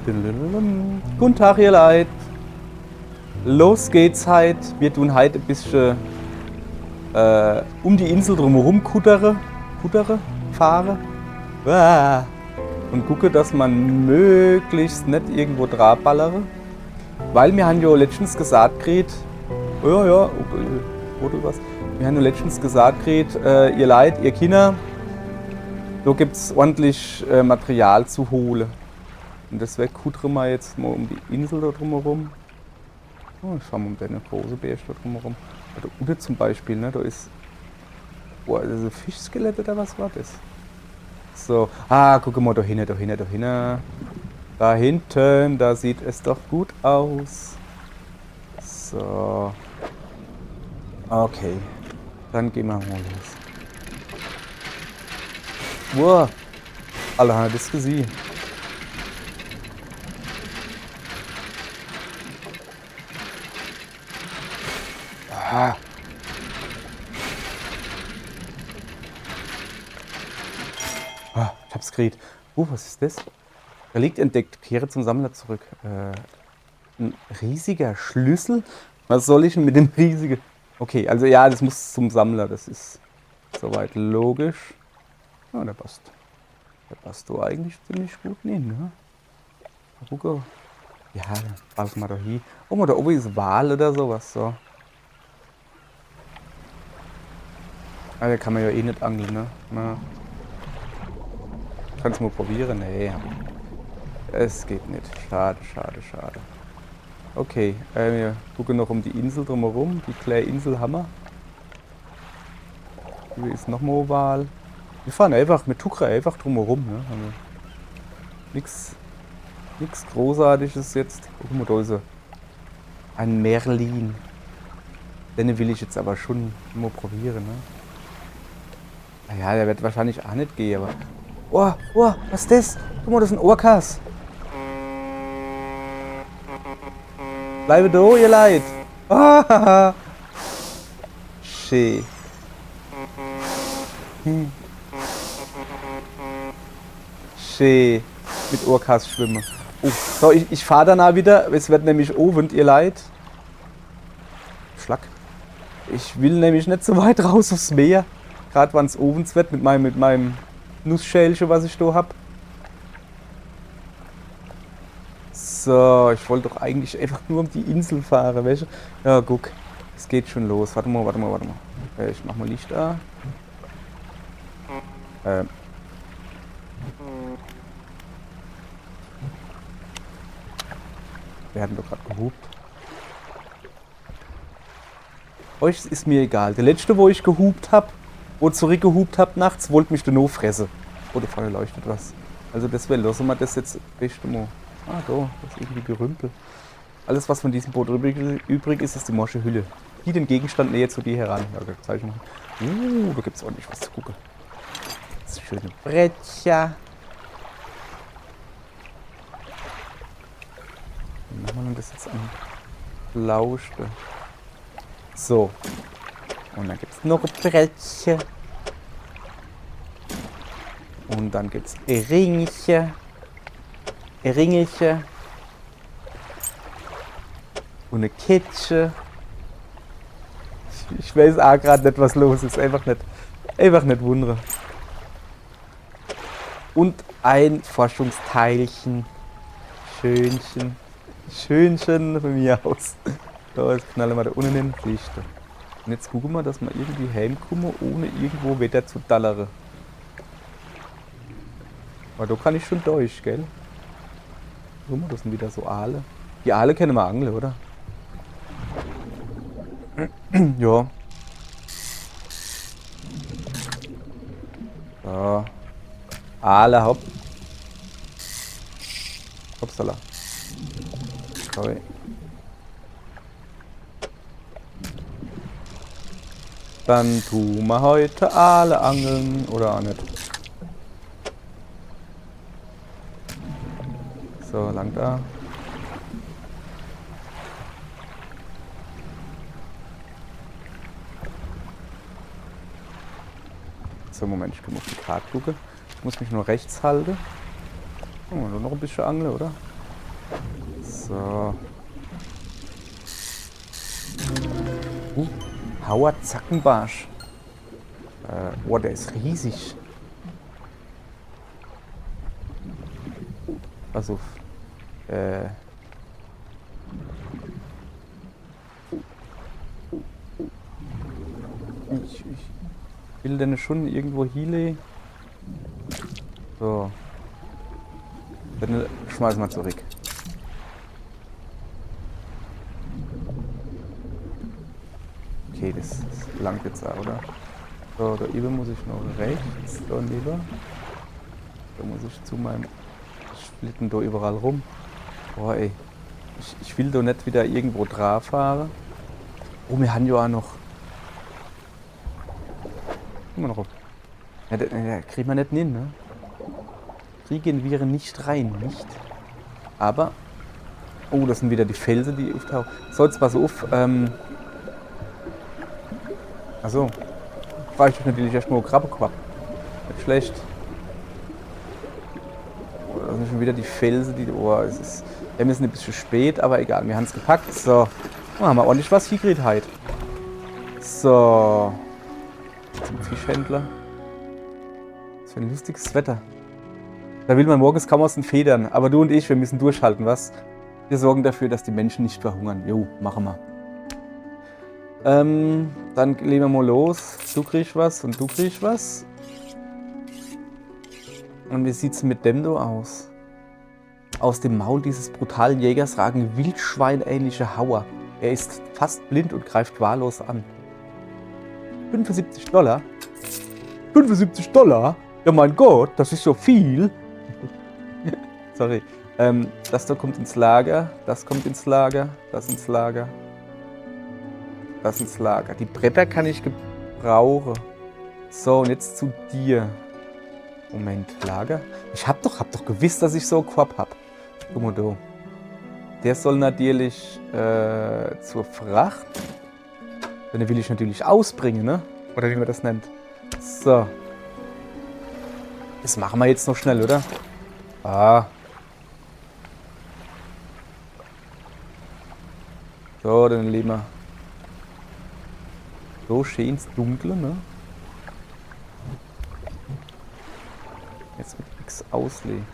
Guten Tag, ihr Leid. Los geht's halt. Wir tun halt ein bisschen um die Insel drumherum fahre. Und gucke, dass man möglichst nicht irgendwo ballere. Weil wir haben ja letztens gesagt, wir haben ja letztens gesagt, ihr Leid, ihr Kinder, da gibt's ordentlich Material zu holen. Und das wäre gut, mal jetzt mal um die Insel da drumherum. Oh, schauen wir mal den großen Bär da drumherum. Da unten zum Beispiel, ne, da ist. Boah, das ist ein Fischskelett oder was war das? So, guck mal, da hinten. Da hinten, da sieht es doch gut aus. So. Okay. Dann gehen wir mal los. Wow. Alle haben das gesehen. Ich hab's gekriegt. Was ist das? Relikt entdeckt. Kehre zum Sammler zurück. Ein riesiger Schlüssel? Was soll ich denn mit dem riesigen? Okay, also ja, das muss zum Sammler. Das ist soweit logisch. Ja, der passt. Der passt doch eigentlich ziemlich gut hin, ne? Guck. Ja, pass mal da hin. Oh, mal da oben ist Wal oder sowas. So. Da kann man ja eh nicht angeln, ne? Na. Kannst mal probieren? Nee. Es geht nicht. Schade. Okay, wir gucken noch um die Insel drumherum. Die kleine Insel haben wir. Hier ist nochmal Wal. Wir fahren einfach mit Tuchra einfach drumherum, ne? Also nichts Großartiges jetzt. Guck mal, da ist er. Ein Merlin. Den will ich jetzt aber schon mal probieren, ne? Naja, der wird wahrscheinlich auch nicht gehen, aber. Was ist das? Guck mal, das sind Orcas. Bleibe da, ihr Leid. Schön. Schön. Mit Orcas schwimmen. Oh, so, ich fahre danach wieder. Es wird nämlich Abend, ihr Leid. Schlag. Ich will nämlich nicht so weit raus aufs Meer. Gerade wenn es abends wird mit meinem Nussschälchen, was ich da hab. So, ich wollte doch eigentlich einfach nur um die Insel fahren, weißt du? Ja, guck, es geht schon los. Warte mal. Ich mach mal Licht an. Wir hatten doch gerade gehupt. Euch ist mir egal. Der letzte, wo ich gehupt hab, wo zurückgehupt hab nachts, wollte mich der no fressen. Oh, da vorne leuchtet was. Also das wäre los, wir das jetzt beste mal. Da, das ist irgendwie Gerümpel. Alles, was von diesem Boot übrig ist, ist die morsche Hülle. Die den Gegenstand näher zu dir heran. Ja, Zeichen machen. Da gibt es ordentlich was zu gucken. Das schöne Brettchen. Wie machen wir das jetzt an? Lauschte. So. Und dann gibt es noch ein Brettchen. Und dann gibt es Ringelchen. Und eine Kitsche. Ich weiß auch gerade nicht, was los ist. Einfach nicht wundern. Und ein Forschungsteilchen. Schönchen von mir aus. So, jetzt knallen wir da unten hin. Siehst du. Und jetzt gucken wir, dass wir irgendwie heimkommen, ohne irgendwo Wetter zu dallere. Aber da kann ich schon durch, gell? Guck mal, das sind wieder so Aale. Die Aale kennen wir angeln, oder? Ja. So. Aale, hopp. Hoppsala. Sorry. Dann tun wir heute Aale angeln, oder auch nicht. So, lang da. So, Moment, ich muss die Karte gucken. Ich muss mich nur rechts halten. Oh, nur noch ein bisschen angeln, oder? So. Howard Zackenbarsch. Oh, der ist riesig. Pass auf. Ich will denn schon irgendwo Healy. So. Dann schmeiß mal zurück. Okay, das langt jetzt auch, oder? So, da über muss ich noch rechts, da neben. Da muss ich zu meinem Splitten da überall rum. Boah, ey. Ich will da nicht wieder irgendwo drauf fahren. Oh, wir haben ja auch noch. Immer noch. Ja, kriegen wir nicht hin, ne? Kriegen wir nicht rein, nicht? Aber. Oh, das sind wieder die Felsen, die auftauchen. So, jetzt pass auf. Achso. War ich natürlich erstmal Krabbequapp. Nicht schlecht. Oh, das sind schon wieder die Felsen, die. Oh, es ist. Wir sind ein bisschen spät, aber egal, wir haben es gepackt. So. Oh, haben wir ordentlich was hingekriegt heute. So. Zum Fischhändler. Was für ein lustiges Wetter. Da will man morgens kaum aus den Federn. Aber du und ich, wir müssen durchhalten, was? Wir sorgen dafür, dass die Menschen nicht verhungern. Jo, machen wir. Dann legen wir mal los. Du kriegst was und du kriegst was. Und wie sieht's mit dem da aus? Aus dem Maul dieses brutalen Jägers ragen wildschweinähnliche Hauer. Er ist fast blind und greift wahllos an. $75? $75? Ja mein Gott, das ist so viel. Sorry. Das da kommt ins Lager, das kommt ins Lager, das ins Lager. Das ins Lager. Die Bretter kann ich gebrauchen. So, und jetzt zu dir. Moment, Lager? Ich hab doch gewusst, dass ich so einen Korb hab. Guck mal da. Der soll natürlich zur Fracht. Den will ich natürlich ausbringen, ne? Oder wie man das nennt. So. Das machen wir jetzt noch schnell, oder? Ah. So, dann legen wir. So schön ins Dunkle, ne? Jetzt mit nichts auslegen.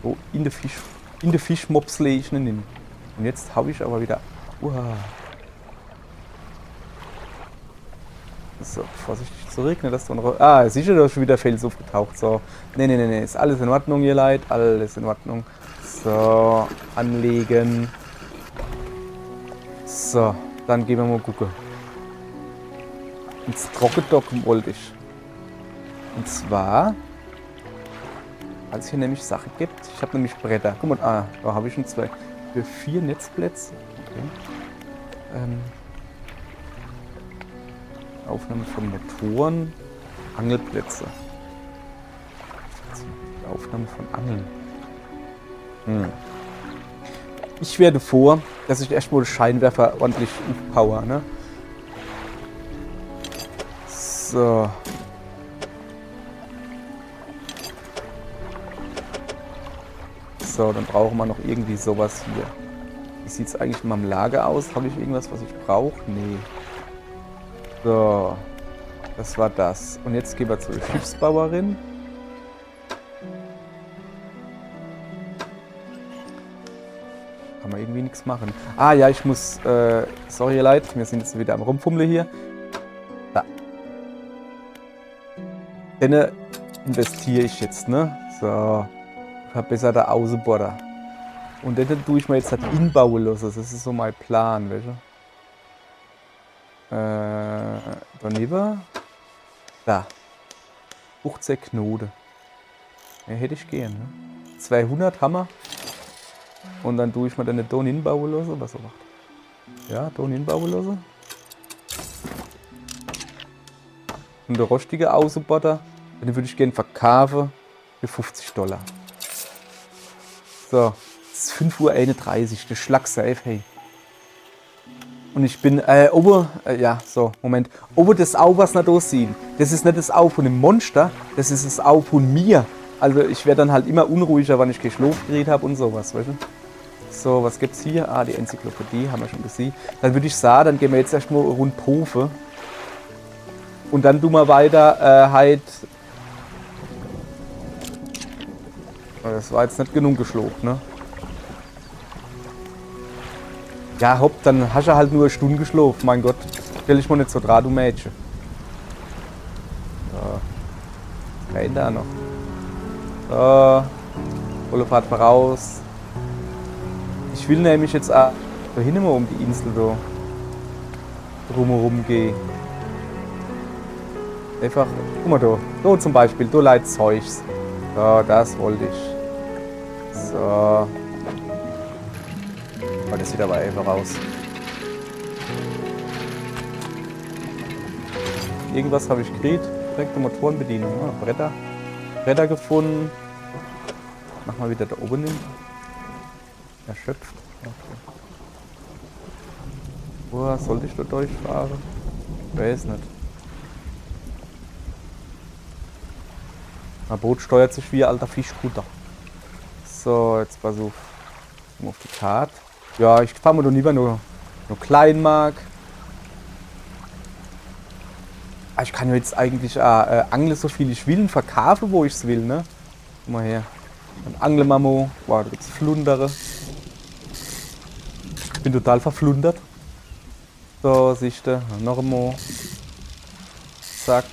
So, in der Fischmops lege ich ihn hin. Und jetzt habe ich aber wieder. Uah. So, vorsichtig zurück, ne, dass du noch. Ah, sicher, da ist schon wieder Fels aufgetaucht. So. Nee, ist alles in Ordnung, ihr Leid. Alles in Ordnung. So, anlegen. So, dann gehen wir mal gucken. Ins Trockendock wollte ich. Und zwar, weil es hier nämlich Sachen gibt. Ich habe nämlich Bretter. Guck mal, da habe ich schon 2. Für 4 Netzplätze. Okay. Aufnahme von Motoren. Angelplätze. Aufnahme von Angeln. Ich werde vor, dass ich erstmal den Scheinwerfer ordentlich aufpower, ne? So. So, dann brauchen wir noch irgendwie sowas hier. Wie sieht es eigentlich in meinem Lager aus? Habe ich irgendwas, was ich brauche? Nee. So. Das war das. Und jetzt gehen wir zur Schiffsbauerin. Kann man irgendwie nichts machen. Ah ja, ich muss... sorry, ihr Leid, wir sind jetzt wieder am Rumfummeln hier. Da. Dann investiere ich jetzt, ne? So. Verbesserte Außenborder. Und dann tue ich mir jetzt das inbauen lassen. Das ist so mein Plan, weißt du? Daneben. Da. 15 Knoten. Ja, hätte ich gern, ne? 200 Hammer. Und dann tue ich mir dann den Ton hinbauen lassen. Was er macht. Ja, Ton hinbauen lassen. Und der rostige Außenborder, den würde ich gerne verkaufen für $50. So, es ist 5:31 Uhr, der Schlag safe, hey. Und ich bin, ja, so, Moment. Ober das Au, was wir da sehen, das ist nicht das Au von dem Monster, das ist das Au von mir. Also ich werde dann halt immer unruhiger, wenn ich kein Schlafgerät habe und sowas, weißt du? So, was gibt's hier? Ah, die Enzyklopädie, haben wir schon gesehen. Dann würde ich sagen, dann gehen wir jetzt erstmal rund Profe. Und dann tun wir weiter, Das war jetzt nicht genug geschlafen, ne? Ja, hopp, dann hast du halt nur eine Stunde geschlafen, mein Gott. Stell ich mal nicht so dran, du Mädchen. So. Kein da noch. So. Volle Fahrt voraus. Ich will nämlich jetzt auch dahin mal um die Insel da drumherum gehen. Einfach, guck mal da. Da zum Beispiel, da leidet Zeugs. So, das wollte ich. So. Oh, das sieht aber einfach aus. Irgendwas habe ich gekriegt. Direkte Motorenbedienung. Ah, Bretter. Bretter gefunden. Mach mal wieder da oben hin. Erschöpft. Okay. Wo sollte ich da durchfahren? Ich weiß nicht. Mein Boot steuert sich wie ein alter Fischkutter. So, jetzt pass auf. Auf die Karte. Ja, ich fahre mir doch lieber nur Kleinmark. Ich kann ja jetzt eigentlich angeln, so viel ich will und verkaufen, wo ich es will, ne? Guck mal her. Dann angle Mamo. Wow, da gibt's Flundere. Ich bin total verflundert. So, siehste. Noch einmal. Zack.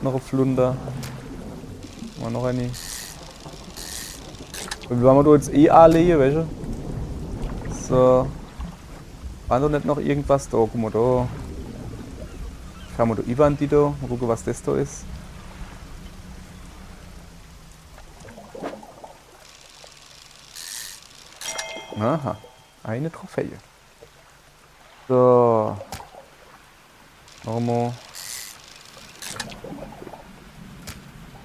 Noch ein Flunder. Mal noch eine. Und wir haben da jetzt anlegen, weißt du? So. War doch nicht noch irgendwas da? Guck mal da. Schauen wir da über an die da. Mal gucken, was das da ist. Aha. Eine Trophäe. So. Nochmal.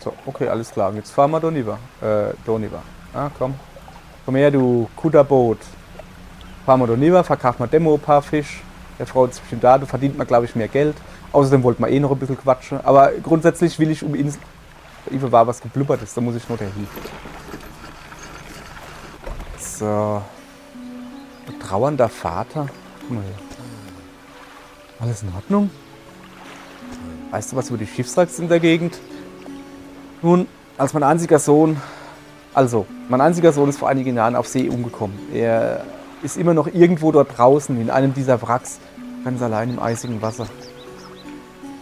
So, okay, alles klar. Jetzt fahren wir da rüber. Da rüber. Ah, komm. Komm her, du Kutterboot. Fahren wir da rüber, verkaufen wir Demo ein paar Fisch. Der Frau ist bestimmt da, du verdient man, glaube ich, mehr Geld. Außerdem wollten wir eh noch ein bisschen quatschen. Aber grundsätzlich will ich um Insel. Da war was geblubbertes, da muss ich noch dahin. So. Ein trauernder Vater. Guck mal hier. Alles in Ordnung? Weißt du was über die Schiffswracks in der Gegend? Nun, als mein einziger Sohn ist vor einigen Jahren auf See umgekommen. Er ist immer noch irgendwo dort draußen, in einem dieser Wracks, ganz allein im eisigen Wasser.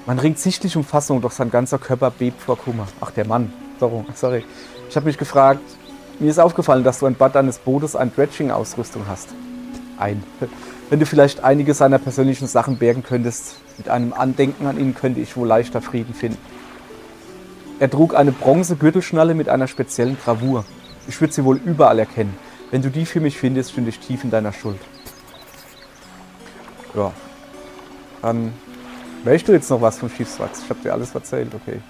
Man ringt sichtlich um Fassung, doch sein ganzer Körper bebt vor Kummer. Ach, der Mann. Sorry. Ich habe mich gefragt, mir ist aufgefallen, dass du an Bord deines Bootes eine Dredging-Ausrüstung hast. Wenn du vielleicht einige seiner persönlichen Sachen bergen könntest, mit einem Andenken an ihn könnte ich wohl leichter Frieden finden. Er trug eine Bronze-Gürtelschnalle mit einer speziellen Gravur. Ich würde sie wohl überall erkennen. Wenn du die für mich findest, stünde ich tief in deiner Schuld. Ja. Dann weißt du jetzt noch was vom Schiffswracks? Ich habe dir alles erzählt, okay.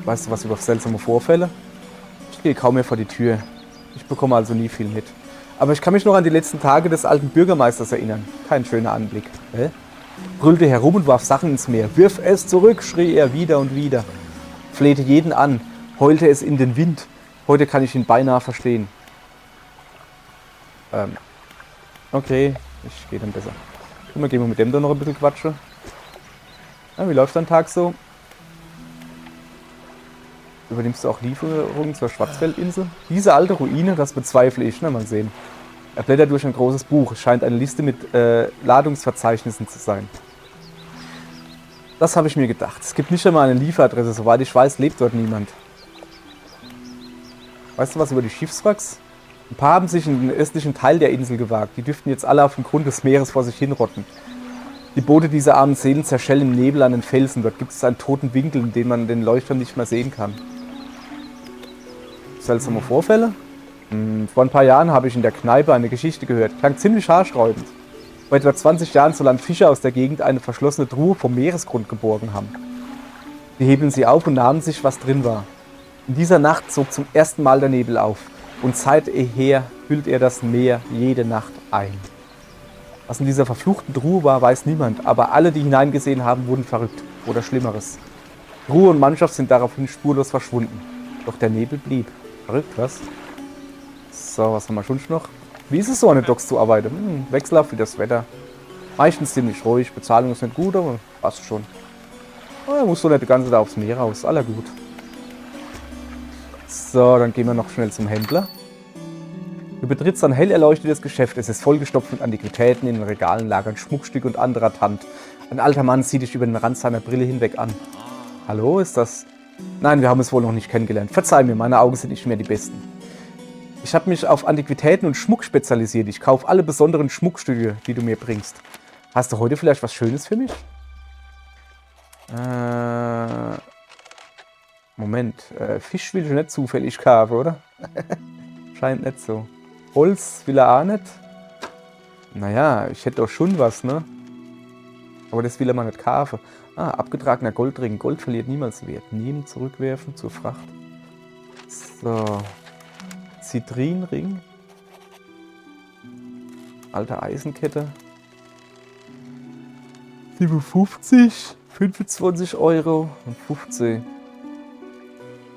Weißt du was über seltsame Vorfälle? Ich gehe kaum mehr vor die Tür. Ich bekomme also nie viel mit. Aber ich kann mich noch an die letzten Tage des alten Bürgermeisters erinnern. Kein schöner Anblick. Brüllte herum und warf Sachen ins Meer. Wirf es zurück, schrie er wieder und wieder. Flehte jeden an, heulte es in den Wind. Heute kann ich ihn beinahe verstehen. Okay, ich gehe dann besser. Guck mal, gehen wir mit dem da noch ein bisschen quatschen. Ja, wie läuft dein Tag so? Übernimmst du auch Lieferungen zur Schwarzwaldinsel? Diese alte Ruine, das bezweifle ich. Na, mal sehen. Er blättert durch ein großes Buch. Es scheint eine Liste mit Ladungsverzeichnissen zu sein. Das habe ich mir gedacht. Es gibt nicht einmal eine Lieferadresse. Soweit ich weiß, lebt dort niemand. Weißt du was über die Schiffswracks? Ein paar haben sich in den östlichen Teil der Insel gewagt. Die dürften jetzt alle auf dem Grund des Meeres vor sich hinrotten. Die Boote dieser armen Seelen zerschellen im Nebel an den Felsen. Dort gibt es einen toten Winkel, in dem man den Leuchtturm nicht mehr sehen kann. Seltsame Vorfälle? Vor ein paar Jahren habe ich in der Kneipe eine Geschichte gehört. Klang ziemlich haarsträubend. Vor etwa 20 Jahren soll ein Fischer aus der Gegend eine verschlossene Truhe vom Meeresgrund geborgen haben. Die hebeln sie auf und nahmen sich, was drin war. In dieser Nacht zog zum ersten Mal der Nebel auf. Und seither hüllt er das Meer jede Nacht ein. Was in dieser verfluchten Truhe war, weiß niemand. Aber alle, die hineingesehen haben, wurden verrückt. Oder Schlimmeres. Truhe und Mannschaft sind daraufhin spurlos verschwunden. Doch der Nebel blieb. Verrückt, was? So, was haben wir schon noch? Wie ist es so, an den Docks zu arbeiten? Wechselhaft wie das Wetter. Meistens ziemlich ruhig, Bezahlung ist nicht gut, aber passt schon. Musst du nicht die ganze Zeit aufs Meer raus, aller gut. So, dann gehen wir noch schnell zum Händler. Du betrittst ein hell erleuchtetes Geschäft. Es ist vollgestopft mit Antiquitäten, in den Regalen lagern Schmuckstücke und anderer Tand. Ein alter Mann sieht dich über den Rand seiner Brille hinweg an. Hallo, ist das... Nein, wir haben es wohl noch nicht kennengelernt. Verzeih mir, meine Augen sind nicht mehr die besten. Ich habe mich auf Antiquitäten und Schmuck spezialisiert. Ich kaufe alle besonderen Schmuckstücke, die du mir bringst. Hast du heute vielleicht was Schönes für mich? Moment, Fisch will ich nicht zufällig kaufen, oder? Scheint nicht so. Holz will er auch nicht. Naja, ich hätte doch schon was, ne? Aber das will er mal nicht kaufen. Abgetragener Goldring. Gold verliert niemals Wert. Nehmen, zurückwerfen zur Fracht. So. Zitrinring. Alte Eisenkette. 57, 25 Euro und 15.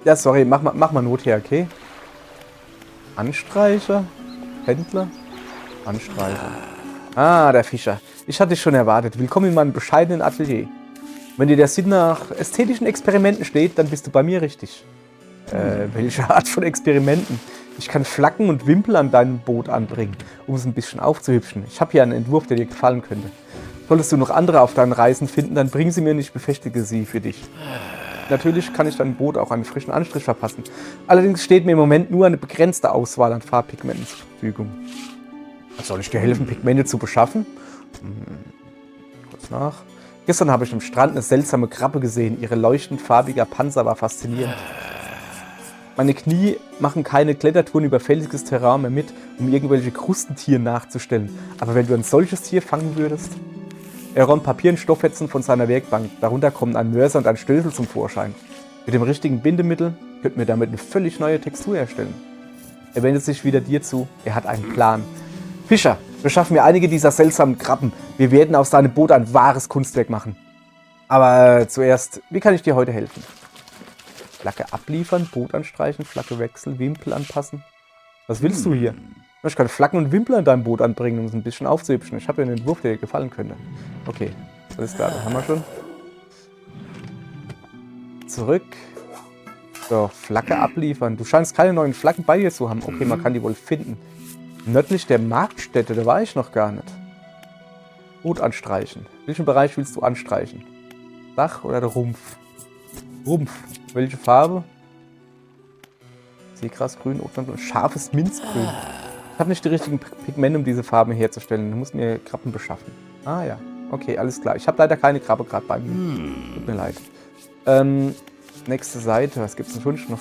Ja, sorry, mach mal Not her, okay? Anstreicher. Händler. Anstreicher. Der Fischer. Ich hatte dich schon erwartet. Willkommen in meinem bescheidenen Atelier. Wenn dir der Sinn nach ästhetischen Experimenten steht, dann bist du bei mir richtig. Welche Art von Experimenten? Ich kann Flaggen und Wimpel an deinem Boot anbringen, um es ein bisschen aufzuhübschen. Ich habe hier einen Entwurf, der dir gefallen könnte. Solltest du noch andere auf deinen Reisen finden, dann bring sie mir und ich befestige sie für dich. Natürlich kann ich deinem Boot auch einen frischen Anstrich verpassen. Allerdings steht mir im Moment nur eine begrenzte Auswahl an Farbpigmenten zur Verfügung. Soll ich dir helfen, Pigmente zu beschaffen? Kurz nach. Gestern habe ich am Strand eine seltsame Krabbe gesehen. Ihre leuchtend farbiger Panzer war faszinierend. Meine Knie machen keine Klettertouren über felsiges Terrain mehr mit, um irgendwelche Krustentiere nachzustellen. Aber wenn du ein solches Tier fangen würdest? Er räumt Papier und Stofffetzen von seiner Werkbank. Darunter kommen ein Mörser und ein Stößel zum Vorschein. Mit dem richtigen Bindemittel könnten wir damit eine völlig neue Textur herstellen. Er wendet sich wieder dir zu. Er hat einen Plan. Fischer, beschaffen wir einige dieser seltsamen Krabben. Wir werden aus deinem Boot ein wahres Kunstwerk machen. Aber zuerst, wie kann ich dir heute helfen? Flagge abliefern, Boot anstreichen, Flagge wechseln, Wimpel anpassen. Was willst du hier? Ich kann Flaggen und Wimpel an deinem Boot anbringen, um es ein bisschen aufzuhübschen. Ich habe ja einen Entwurf, der dir gefallen könnte. Okay, alles klar, das haben wir schon. Zurück. So, Flagge abliefern. Du scheinst keine neuen Flaggen bei dir zu haben. Okay, man kann die wohl finden. Nördlich der Marktstätte, da war ich noch gar nicht. Boot anstreichen. Welchen Bereich willst du anstreichen? Dach oder der Rumpf? Rumpf. Welche Farbe? Seegrasgrün, scharfes Minzgrün. Ich habe nicht die richtigen Pigmente, um diese Farben herzustellen. Du musst mir Krabben beschaffen. Ja. Okay, alles klar. Ich habe leider keine Krabbe gerade bei mir. Tut mir leid. Nächste Seite. Was gibt es denn schon noch?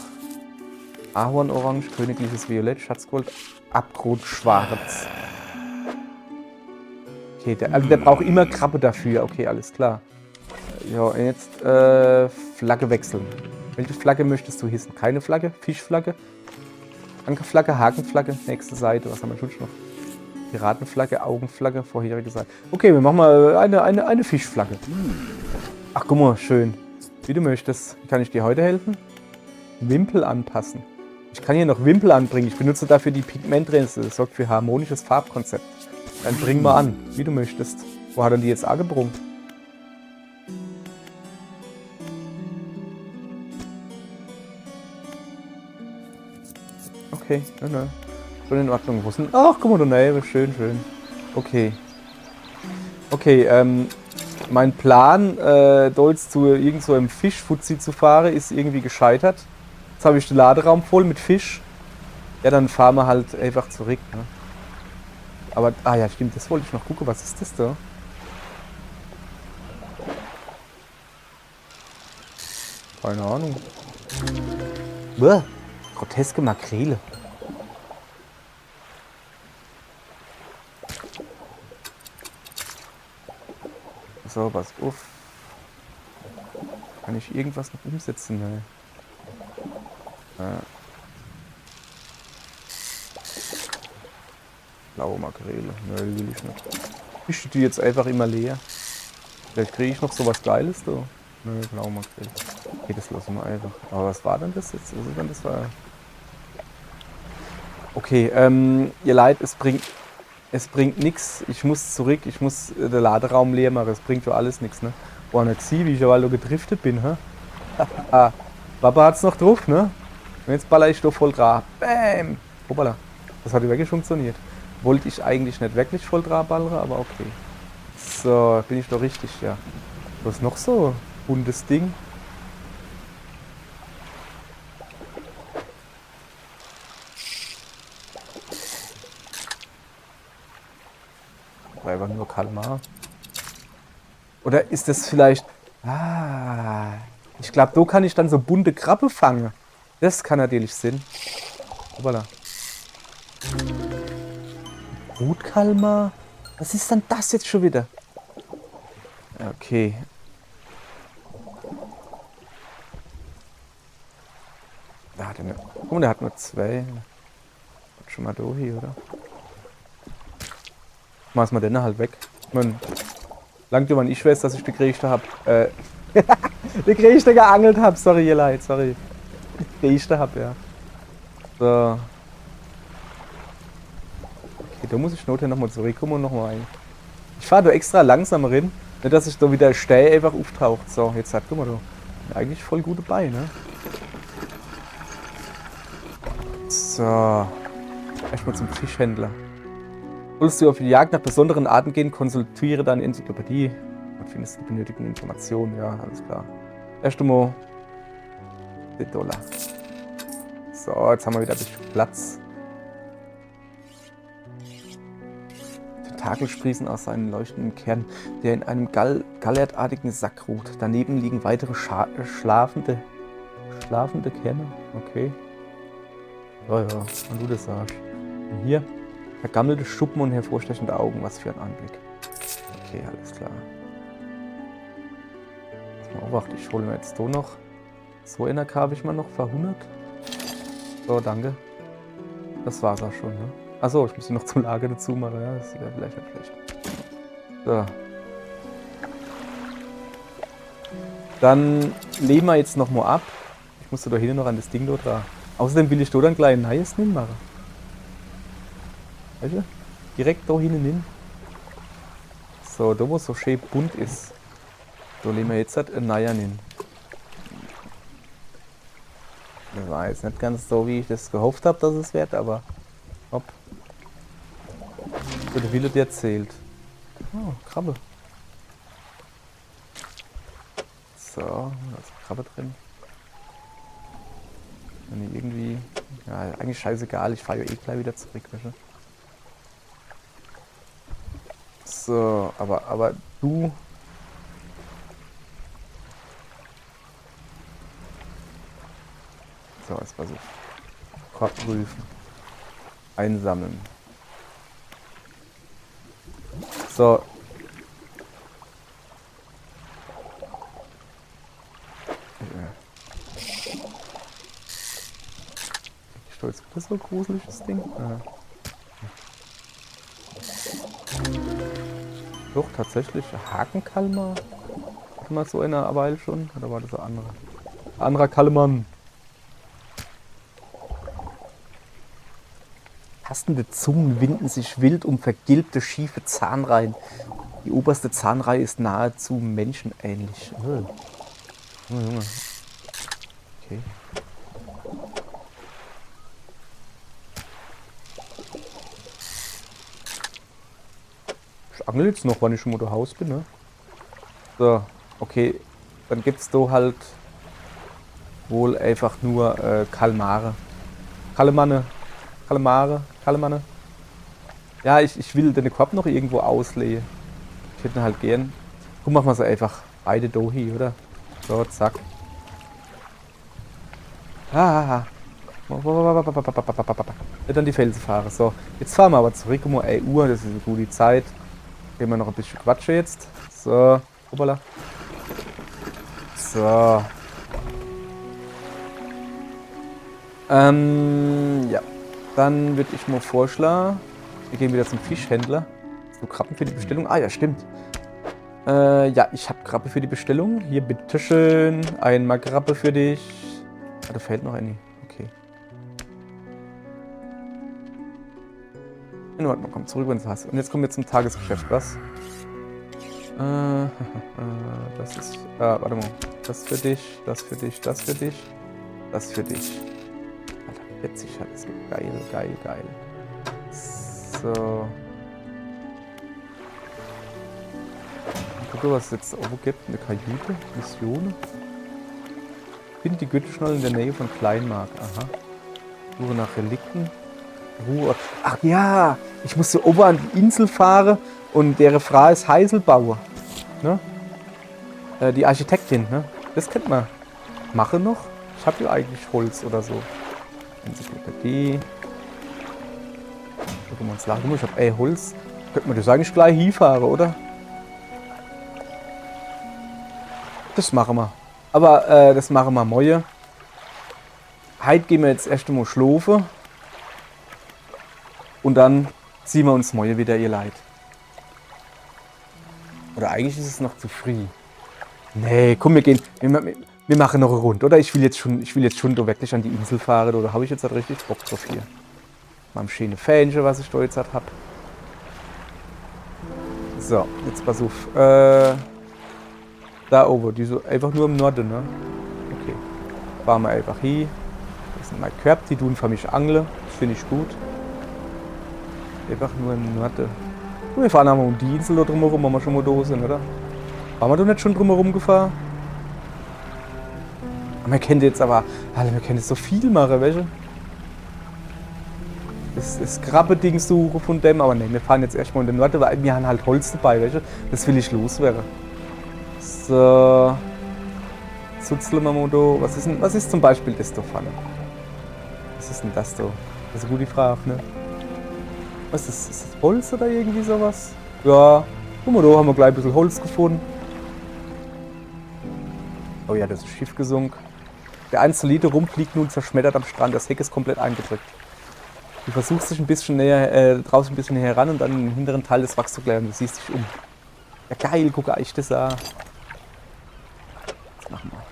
Ahornorange, königliches Violett, Schatzgold, Abgrundschwarz. Okay, der braucht immer Krabbe dafür. Okay, alles klar. Ja, jetzt Flagge wechseln. Welche Flagge möchtest du hissen? Keine Flagge? Fischflagge? Ankerflagge? Hakenflagge? Nächste Seite. Was haben wir schon noch? Piratenflagge, Augenflagge, vorherige Seite. Okay, wir machen mal eine Fischflagge. Ach, guck mal, schön. Wie du möchtest. Kann ich dir heute helfen? Wimpel anpassen. Ich kann hier noch Wimpel anbringen. Ich benutze dafür die Pigmentrense. Das sorgt für harmonisches Farbkonzept. Dann bring mal an, wie du möchtest. Wo hat er die jetzt angebrungen? Okay, nein. Schon in Ordnung. Wo sind... Ach, guck mal, du Neibe. Schön. Okay. Okay, mein Plan, dort zu irgend so einem Fischfuzzi zu fahren, ist irgendwie gescheitert. Jetzt habe ich den Laderaum voll mit Fisch. Ja, dann fahren wir halt einfach zurück. Ne? Aber, ja, stimmt, das wollte ich noch gucken. Was ist das da? Keine Ahnung. Bäh, groteske Makrele. So, was uff. Kann ich irgendwas noch umsetzen? Ne? Blaue Makrele. Nö, die will ich nicht. Ich die jetzt einfach immer leer. Vielleicht kriege ich noch sowas Geiles da. Nö, blaue Makrele. Okay, das lassen wir einfach. Aber was war denn das jetzt? Was ist denn das? War Okay, ihr Leid, es bringt nichts. Ich muss zurück, ich muss den Laderaum leer machen. Es bringt ja alles nichts, ne? Boah, nicht sie, wie ich ja weil du gedriftet bin, hä? Ah, Papa hat's noch drauf, ne? Und jetzt baller ich doch voll drauf. Bäm! Hoppala. Das hat wirklich funktioniert. Wollte ich eigentlich nicht wirklich voll drauf ballern, aber okay. So, bin ich doch richtig, ja. Was ist noch so? Buntes Ding. War einfach nur Kalmar. Oder ist das vielleicht... Ah, ich glaube, da kann ich dann so bunte Krabbe fangen. Das kann natürlich Sinn. Hoppala. Brutkalmar? Was ist denn das jetzt schon wieder? Okay. Da hat er ne... Guck mal, der hat nur 2. Hat schon mal da hier, oder? Mach's mal den halt weg. Man, langt ja, wann ich weiß, dass ich die Gerichte hab. Die Gerichte geangelt hab. Sorry, ihr Leid, sorry. Die Gerichte hab, ja. So. Okay, da muss ich nachher nochmal zurückkommen und nochmal ein. Ich fahre da extra langsam rein. Nicht, dass ich da wieder stehe, einfach auftaucht. So, jetzt hat, guck mal da. Eigentlich voll gute Beine, ne? So. Erstmal zum Fischhändler. Solltest du auf die Jagd nach besonderen Arten gehen, konsultiere deine Enzyklopädie und findest die benötigten Informationen. Ja, alles klar. Erst einmal $10. So, jetzt haben wir wieder ein bisschen Platz. Tentakel sprießen aus seinem leuchtenden Kern, der in einem gallertartigen Sack ruht. Daneben liegen weitere schlafende Kerne. Okay. Ja, ja, wenn du das sagst. Und hier vergammelte Schuppen und hervorstechende Augen. Was für ein Anblick. Okay, alles klar. Oh, warte, ich hole mir jetzt da noch. So in der K habe ich mal noch verhundert. So, danke. Das war's auch schon, ne? Achso, ich muss die noch zum Lager dazu machen. Ja, das wäre vielleicht nicht schlecht. So. Dann legen wir jetzt noch mal ab. Ich musste da hinten noch an das Ding dort dran. Außerdem will ich da dann gleich ein neues Ding machen. Weißt du? Direkt da hinten hin. So, da wo es so schön bunt ist. Da legen wir jetzt halt ein neues hin. Das war jetzt nicht ganz so, wie ich das gehofft habe, dass es wird, aber hopp. So, der Wille, der zählt. Oh, Krabbe. So, da ist eine Krabbe drin. Wenn ich irgendwie... Ja, eigentlich scheißegal, ich fahre ja eh gleich wieder zurück. Weißt du? So, aber du... So, jetzt mal so. Korb prüfen. Einsammeln. So. Ist das so gruselig, das Ding? Ja. Doch, tatsächlich. Hakenkalmar? Hatte mal so einer Weile schon? Oder war das ein anderer? Anderer Kalman. Tastende Zungen winden sich wild um vergilbte, schiefe Zahnreihen. Die oberste Zahnreihe ist nahezu menschenähnlich. Oh. Oh, Junge. Okay. Ich angel jetzt noch, wann ich schon mal zu Hause bin, ne? So, okay. Dann gibt's da halt wohl einfach nur Kalmare. Kalmane. Ja, ich will den Korb noch irgendwo auslegen. Ich hätte ihn halt gern. Guck, machen wir so einfach beide Dohi, oder? So, zack. Ah. Nicht an die Felsen fahren. So, jetzt fahren wir aber zurück um 1 Uhr. Das ist eine gute Zeit. Gehen wir noch ein bisschen quatschen jetzt. So, hoppala. So. Ja. Dann würde ich mal vorschlagen, wir gehen wieder zum Fischhändler. So, Krabben für die Bestellung. Ah ja, stimmt. Ja, ich habe Krabbe für die Bestellung. Hier, bitteschön. Einmal Krabbe für dich. Ah, da fehlt noch eine. Okay. In Ordnung, komm zurück, wenn du hast. Und jetzt kommen wir zum Tagesgeschäft, was? Das ist, warte mal. Das für dich, das für dich, das für dich, das für dich. Alter, witzig hat es. Geil, geil, geil. So. Guck mal, was es jetzt irgendwo gibt. Eine Kajüte, Missionen. Find die Gürtelschnalle in der Nähe von Kleinmark. Aha. Suche nach Relikten. Ruhe. Ach ja, ich musste oben an die Insel fahren und deren Frau ist Heiselbauer. Ne? Die Architektin, ne? Das kennt man. Mache noch? Ich habe ja eigentlich Holz oder so. Enzyklopädie. Gucken wir uns lachen. Ich habe Holz. Könnte man das eigentlich gleich hinfahren, oder? Das machen wir. Aber das machen wir morgen. Heute gehen wir jetzt erst einmal schlafen. Und dann ziehen wir uns morgen wieder, ihr Leid. Oder eigentlich ist es noch zu früh. Nee, komm, wir gehen. Wir machen noch eine Runde, oder? Ich will jetzt schon da wirklich an die Insel fahren, oder habe ich jetzt halt richtig Bock drauf hier? Mal ein schönes Fähnchen, was ich da jetzt halt habe. So, jetzt pass auf. Da oben, die so einfach nur im Norden, ne? Okay. Fahren wir einfach hier. Das sind meine Körper, die tun für mich angeln. Das finde ich gut. Einfach nur im Norden. Und wir fahren einmal um die Insel da drumherum, wenn wir schon mal da sind, oder? Waren wir da nicht schon drumherum gefahren? Man könnte jetzt aber, Alter, wir können jetzt so viel machen, welche? Das Krabbe-Ding suchen von dem, aber ne, wir fahren jetzt erstmal in den Norden, weil wir haben halt Holz dabei, welche? Das will ich loswerden. So. Zutzeln wir mal da. Was ist zum Beispiel das da vorne? Was ist denn das da? Das ist eine gute Frage, ne? Was ist das? Ist das Holz oder irgendwie sowas? Ja. Guck mal, da haben wir gleich ein bisschen Holz gefunden. Oh ja, das ist Schiff gesunken. Der einzelne rumfliegt nun zerschmettert am Strand. Das Heck ist komplett eingedrückt. Du versuchst dich ein bisschen näher, draußen ein bisschen näher ran und dann im hinteren Teil des Wracks zu klären. Du siehst dich um. Ja geil, guck ich das an. Jetzt machen wir.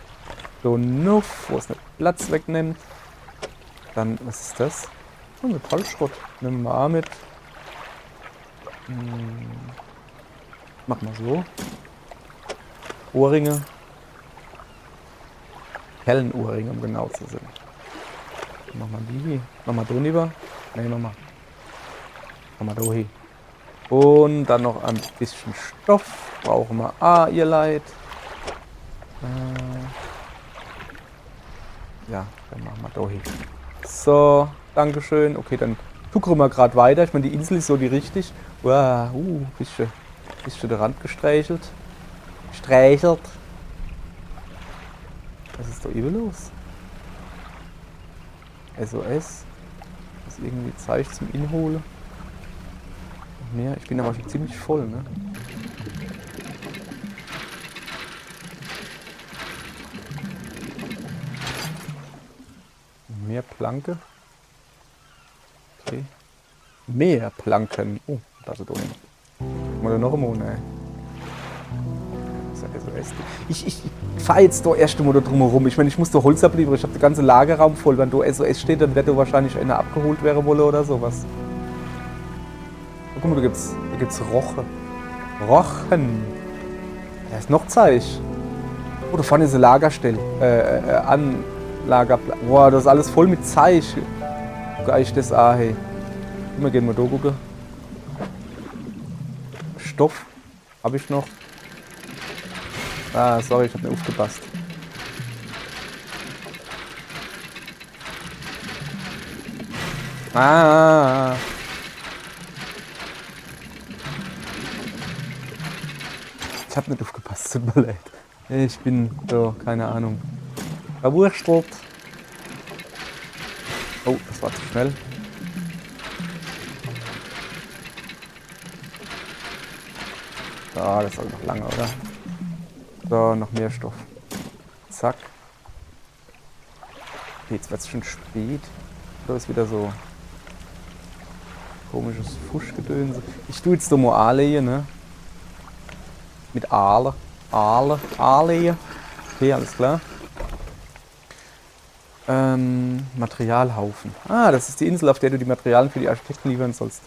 So nuff, wo es nicht Platz wegnimmt. Dann, was ist das? Oh, Metallschrott. Nehmen wir mal mit. Machen wir so. Ohrringe. Hellenohrringe, um genau zu sein. Machen wir die hier. Machen wir da lieber. Ne, machen wir da hier. Und dann noch ein bisschen Stoff. Brauchen wir ihr Leid. Ja, dann machen wir da hier. So, Dankeschön. Okay, dann tuckern wir gerade weiter. Ich meine, die Insel ist so die richtig. Wow, bisschen der Rand gestreichelt. Was ist da eben los? SOS. Das ist irgendwie Zeichen zum Inholen. Mehr. Ich bin aber schon ziemlich voll, ne? Mehr Planke. Okay. Mehr Planken. Oh, da ist es drin. Oder noch einmal, ne? Ich fahre jetzt da erst einmal da drumherum. Ich meine, ich muss da Holz abliefern. Ich habe den ganzen Lagerraum voll. Wenn da SOS steht, dann wird da wahrscheinlich einer abgeholt werden wollen oder sowas. Oh, guck mal, da gibt's Rochen. Rochen. Da ist noch Zeug. Oh, da vorne ist eine Lagerstelle. Lagerplatz. Boah, das ist alles voll mit Zeug. Guck ich das an, hey. Wir gehen mal da gucken. Stoff. Habe ich noch. Ah, sorry, ich habe nicht aufgepasst. Ah. Ich habe nicht aufgepasst, tut mir leid. Ich bin so, keine Ahnung. Verwurstelt. Oh, das war zu schnell. Ah, das soll noch lange, oder? So, noch mehr Stoff. Zack. Okay, jetzt wird es schon spät. Da ist wieder so komisches Fuschgedöns. Ich tue jetzt da mal Aale hier, ne? Mit Aale. Aale hier. Okay, alles klar. Materialhaufen. Ah, das ist die Insel, auf der du die Materialien für die Architekten liefern sollst.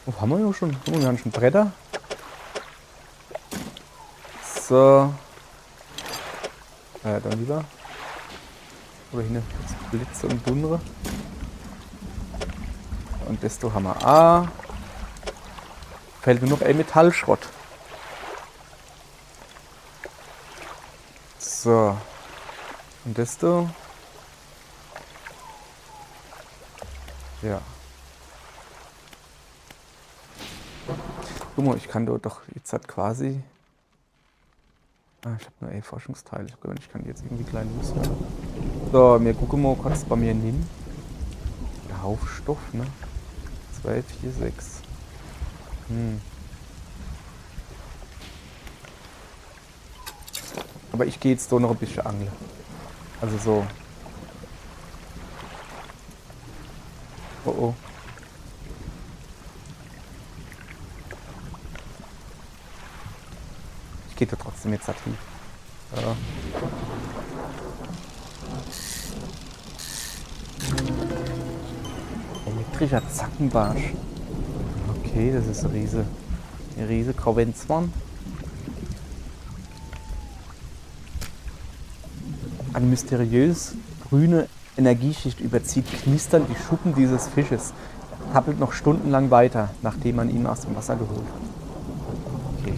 Oh, haben wir ja schon. Guck mal, wir haben schon Bretter. So. Dann lieber. Oder hin, jetzt Blitze und Dundere. Und desto haben wir auch. Fällt nur noch ein Metallschrott. So. Und desto. Ja. Guck mal, ich kann dort doch jetzt halt quasi. Ah, ich habe nur ein Forschungsteil. Ich kann die jetzt irgendwie klein loswerden. So, wir gucken mal kurz bei mir hin. Der Haufstoff, ne? 2, 4, 6. Aber ich gehe jetzt doch noch ein bisschen angeln. Also so. Oh oh. Ich gehe da trotzdem jetzt hin. Ja. Elektrischer Zackenbarsch. Okay, das ist eine riese Konvention. Eine mysteriös grüne Energieschicht überzieht knisternd die Schuppen dieses Fisches. Tappelt noch stundenlang weiter, nachdem man ihn aus dem Wasser geholt hat. Okay,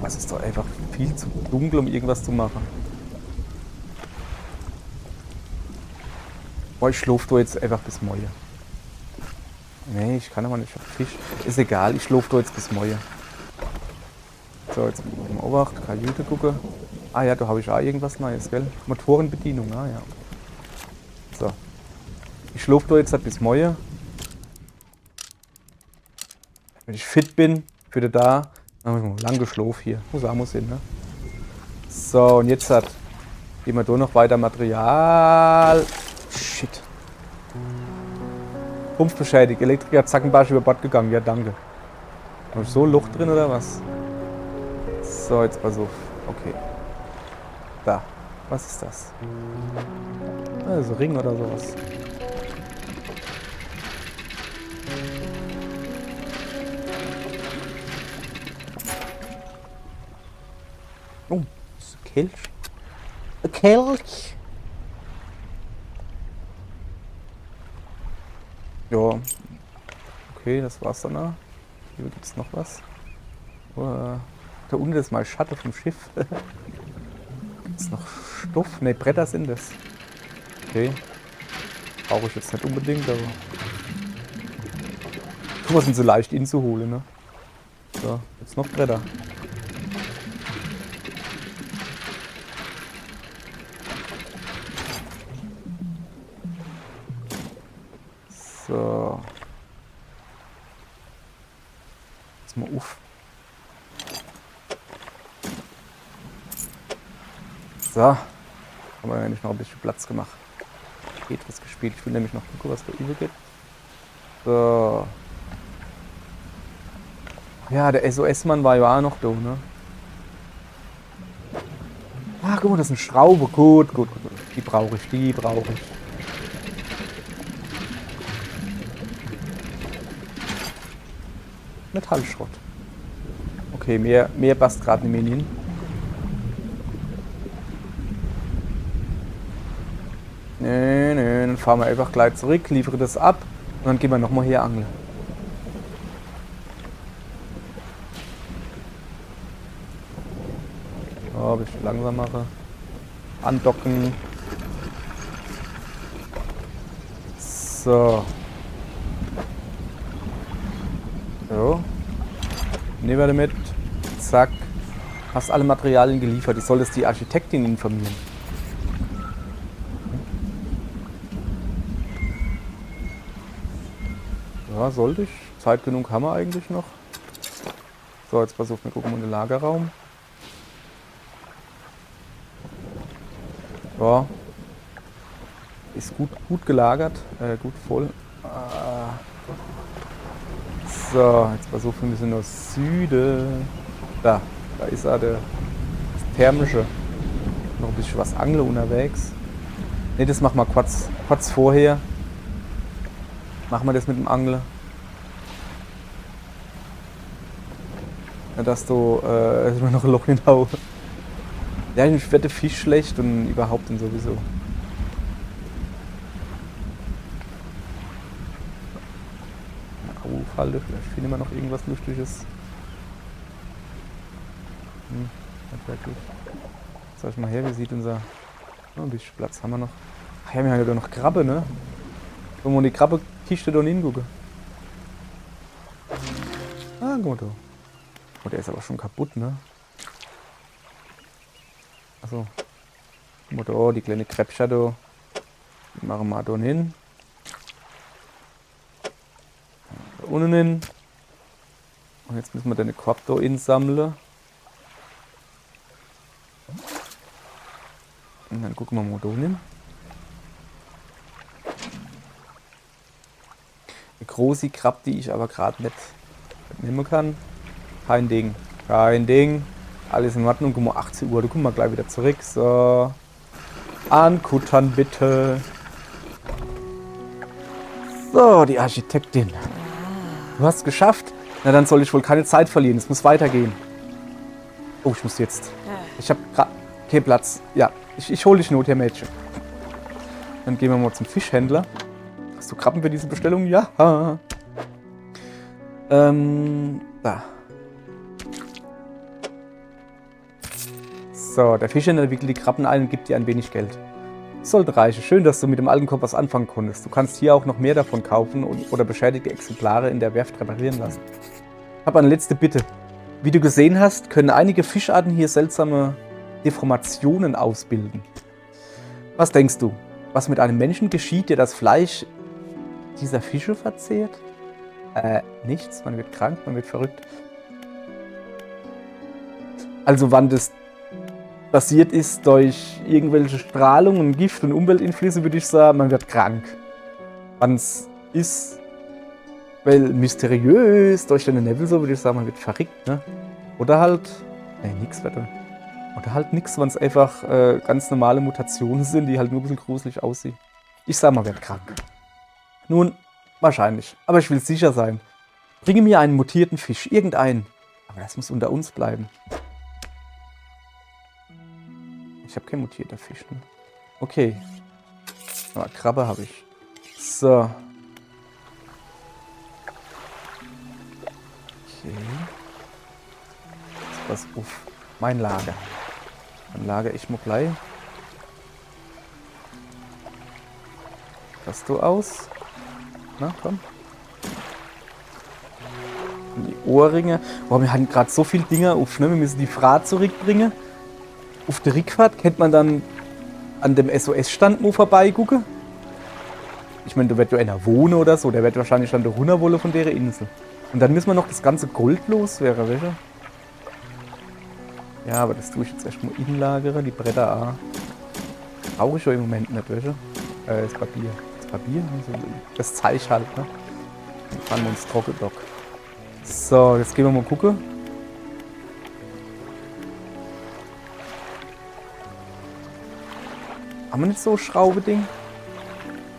das ist doch einfach viel zu dunkel, um irgendwas zu machen. Boah, ich schlafe da jetzt einfach bis morgen. Nee, ich kann aber nicht. Ich hab Fisch. Ist egal, ich schlafe da jetzt bis morgen. So, jetzt im Obacht, Kajüte gucke. Ah ja, da habe ich auch irgendwas Neues, gell? Motorenbedienung, ah ja. So. Ich schlafe da jetzt halt bis morgen. Wenn ich fit bin, wieder da. Lang geschlafen hier. Muss auch hin, ne? So, und jetzt gehen wir da noch weiter Material. Shit. Rumpf beschädigt. Elektriker Zackenbarsch über Bord gegangen. Ja, danke. Habe ich so Luft drin oder was? So, jetzt pass auf. Okay. Da. Was ist das? Also Ring oder sowas. Oh, das ist ein Kelch. Ein Kelch. Ja. Okay, das war's dann auch. Hier gibt's noch was. Oh, da unten ist mal Schatten vom Schiff. Gibt's noch Stoff? Ne, Bretter sind das. Okay. Brauche ich jetzt nicht unbedingt, aber. Guck mal, sind so leicht inzuholen, ne? So, jetzt noch Bretter. So. Jetzt mal auf. So. Haben wir ja nicht noch ein bisschen Platz gemacht. Tetris gespielt. Ich will nämlich noch gucken, was da übel geht. So. Ja, der SOS-Mann war ja auch noch da, ne? Ah, guck mal, das ist eine Schraube. Gut. Die brauche ich. Metallschrott. Okay, mehr passt gerade nicht mehr hin. Nee, dann fahren wir einfach gleich zurück, liefere das ab und dann gehen wir nochmal hier angeln. So, ein bisschen langsamer. Andocken. So. Nehmen wir damit. Zack. Hast alle Materialien geliefert. Ich soll das die Architektin informieren. Ja, sollte ich. Zeit genug haben wir eigentlich noch. So, jetzt pass auf, wir gucken mal in den Lagerraum. Ja. Ist gut gelagert. Gut voll. So, jetzt pass auf, wir müssen nach Süden. Da ist er, das Thermische. Noch ein bisschen was angeln unterwegs. Ne, das machen wir kurz vorher. Machen wir das mit dem Angeln. dass du immer noch ein Loch hinhau. Ja, ich werde Fisch schlecht und überhaupt und sowieso. Aufhalte, vielleicht finde wir noch irgendwas Lustiges. Nicht wirklich. Sag ich mal her, wie sieht unser... Oh, ein bisschen Platz haben wir noch. Ach ja, wir haben ja doch noch Krabbe, ne? Wollen wir die Krabbe-Kiste da hingucken? Ah, guck mal da. Oh, der ist aber schon kaputt, ne? Achso. Guck mal da, die kleine Krebscher da. Die machen wir da hin. Da unten hin. Und jetzt müssen wir den Korb da insammeln. Und dann gucken wir mal da hin. Eine große Krabbe, die ich aber gerade nicht nehmen kann. Kein Ding. Kein Ding. Alles in Ordnung. Guck mal, 18 Uhr. Da kommen wir gleich wieder zurück. So. Ankuttern bitte. So, die Architektin. Du hast es geschafft. Na, dann soll ich wohl keine Zeit verlieren. Es muss weitergehen. Oh, ich muss jetzt. Ich habe gerade keinen Platz. Ja, ich hole dich Not, Herr Mädchen. Dann gehen wir mal zum Fischhändler. Hast du Krabben für diese Bestellung? Ja. Da. So, der Fischhändler wickelt die Krabben ein und gibt dir ein wenig Geld. Sollte reichen. Schön, dass du mit dem alten Korb was anfangen konntest. Du kannst hier auch noch mehr davon kaufen oder beschädigte Exemplare in der Werft reparieren lassen. Ich habe eine letzte Bitte. Wie du gesehen hast, können einige Fischarten hier seltsame Deformationen ausbilden. Was denkst du? Was mit einem Menschen geschieht, der das Fleisch dieser Fische verzehrt? Nichts. Man wird krank, man wird verrückt. Also wann das passiert ist durch irgendwelche Strahlungen, Gift und Umwelteinflüsse, würde ich sagen, man wird krank. Wann es ist, weil mysteriös durch den Nebel, so würde ich sagen, man wird verrückt, ne? Oder halt, nix weiter. Oder halt nix, wenn es einfach ganz normale Mutationen sind, die halt nur ein bisschen gruselig aussehen. Ich sag, man wird krank. Nun, wahrscheinlich. Aber ich will sicher sein. Bringe mir einen mutierten Fisch, irgendeinen. Aber das muss unter uns bleiben. Ich habe kein mutierter Fisch, ne? Okay. Aber Krabbe habe ich. So. Okay. Jetzt pass auf. Mein Lager. Dann lager ich mal gleich. Das du aus. Na, komm. Und die Ohrringe. Boah, wir hatten gerade so viele Dinger auf, ne? Wir müssen die Fahrt zurückbringen. Auf der Rückfahrt kennt man dann an dem SOS-Stand mal vorbeigucken. Ich meine, da wird ja einer wohnen oder so. Der wird wahrscheinlich dann da runter wollen von der Insel. Und dann müssen wir noch das ganze Gold loswerden, weißt du? Ja, aber das tue ich jetzt erstmal inlagere, die Bretter auch. Brauche ich ja im Moment nicht, weißt du? Das Papier. Das Papier? Also das Zeich halt, ne? Dann fahren wir uns Trockendock. So, jetzt gehen wir mal gucken. Haben wir nicht so ein Schraubeding?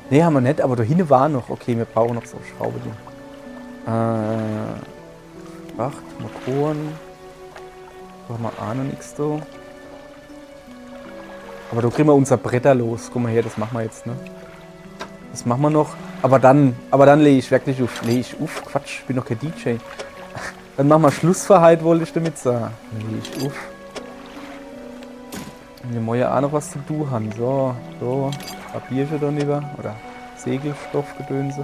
Ne, haben wir nicht, aber da hinten war noch. Okay, wir brauchen noch so ein Schraubeding. Fracht, Motoren. Da haben wir auch noch nichts da. Aber da kriegen wir unser Bretter los. Guck mal her, das machen wir jetzt, ne? Das machen wir noch. Aber dann lege ich wirklich auf. Quatsch, ich bin noch kein DJ. Dann machen wir Schluss für heute, wollte ich damit sagen. Lege ich auf. Wir wollen ja auch noch was zu tun haben. So, Papierchen da lieber. Oder Segelstoffgedönse.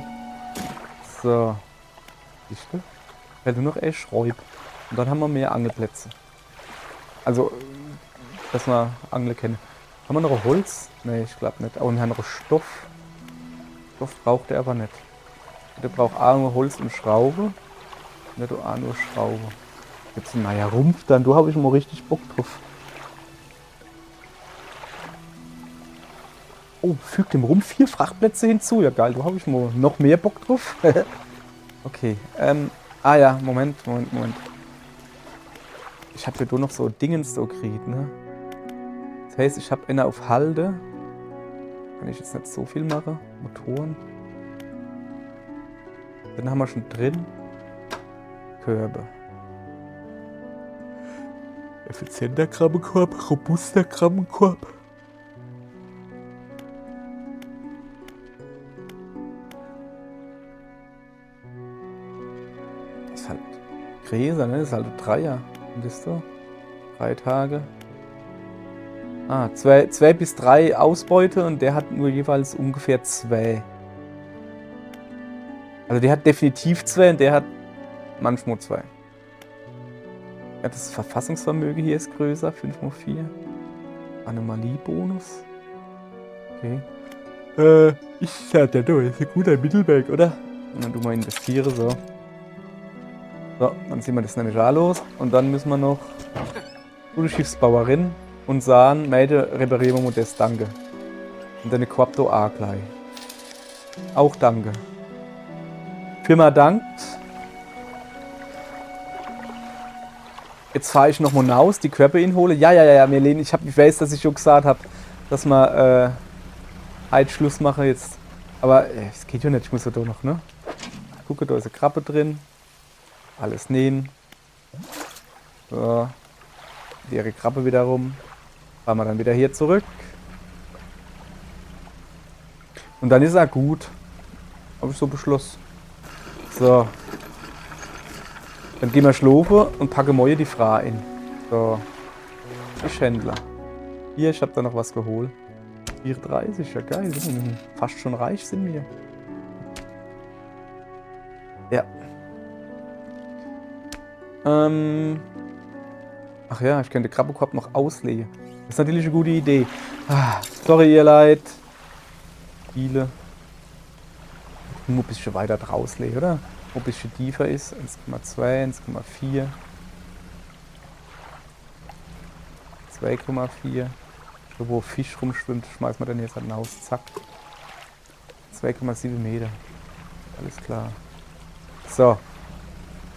So. Siehst du? Fällt nur noch Schräub. Und dann haben wir mehr Angelplätze. Also, dass wir Angeln kennen. Haben wir noch ein Holz? Ne, ich glaube nicht. Aber wir haben noch Stoff. Stoff braucht er aber nicht. Der braucht auch nur Holz und Schraube. Nicht auch nur Schraube. Jetzt ein neuer Rumpf dann. Da habe ich mal richtig Bock drauf. Oh, fügt dem Rumpf 4 Frachtplätze hinzu. Ja geil, da habe ich mal noch mehr Bock drauf. Okay, ja, Moment. Ich habe ja da noch so Dingens so gekriegt, ne? Das heißt, ich habe eine auf Halde. Kann ich jetzt nicht so viel machen. Motoren. Dann haben wir schon drin. Körbe. Effizienter Krabbenkorb, robuster Krabbenkorb. Das ist halt Gräser, ne? Das ist halt ein Dreier. Wisst ihr? 3 Tage. 2 bis 3 Ausbeute und der hat nur jeweils ungefähr 2. Also der hat definitiv 2 und der hat manchmal 2. Ja, das Verfassungsvermögen hier ist größer, 5x4. Anomaliebonus. Okay. Ich sag ja, du ist ein guter Mittelweg, oder? Und dann tun wir investieren, so. So, dann ziehen wir das nämlich auch los. Und dann müssen wir noch gute Schiffsbauerin und sagen, Mädel, reparieren wir das, danke. Und dann Korb auch gleich. Auch danke. Firma dankt. Jetzt fahre ich nochmal hinaus, die Körper hole. Ja, Merlin, ich weiß, dass ich schon gesagt habe, dass wir heute Schluss machen jetzt. Aber es geht ja nicht, ich muss ja da noch, ne? Gucke, da ist eine Krabbe drin. Alles nähen. So. Leere Krabbe wieder rum. Fahren wir dann wieder hier zurück. Und dann ist er gut. Habe ich so beschlossen. So. Dann gehen wir schlafen und packen morgen die Frau in. So. Ich Händler. Hier, ich habe da noch was geholt. 34, ja geil. Fast schon reich sind wir. Ja. Ach ja, ich könnte den Krabbenkorb noch auslegen. Das ist natürlich eine gute Idee. Sorry, ihr Leid. Viele. Nur ein bisschen weiter draus legen, oder? Wo ein bisschen tiefer ist. 1,2, 1,4. 2,4. Wo Fisch rumschwimmt, schmeißen wir dann jetzt halt raus. Zack. 2,7 Meter. Alles klar. So.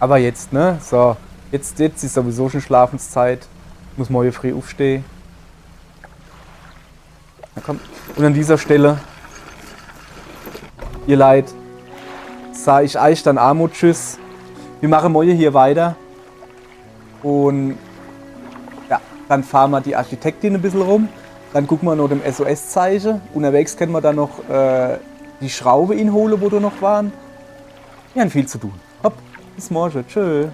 Aber jetzt, ne? So. Jetzt ist sowieso schon Schlafenszeit. Muss morgen früh aufstehen. Na komm. Und an dieser Stelle, ihr Leid, sage ich euch dann Armut tschüss. Wir machen morgen hier weiter. Und ja, dann fahren wir die Architektin ein bisschen rum. Dann gucken wir noch dem SOS-Zeichen. Unterwegs können wir dann noch die Schraube inholen, wo da noch waren. Wir haben viel zu tun. Hopp, bis morgen. Tschö.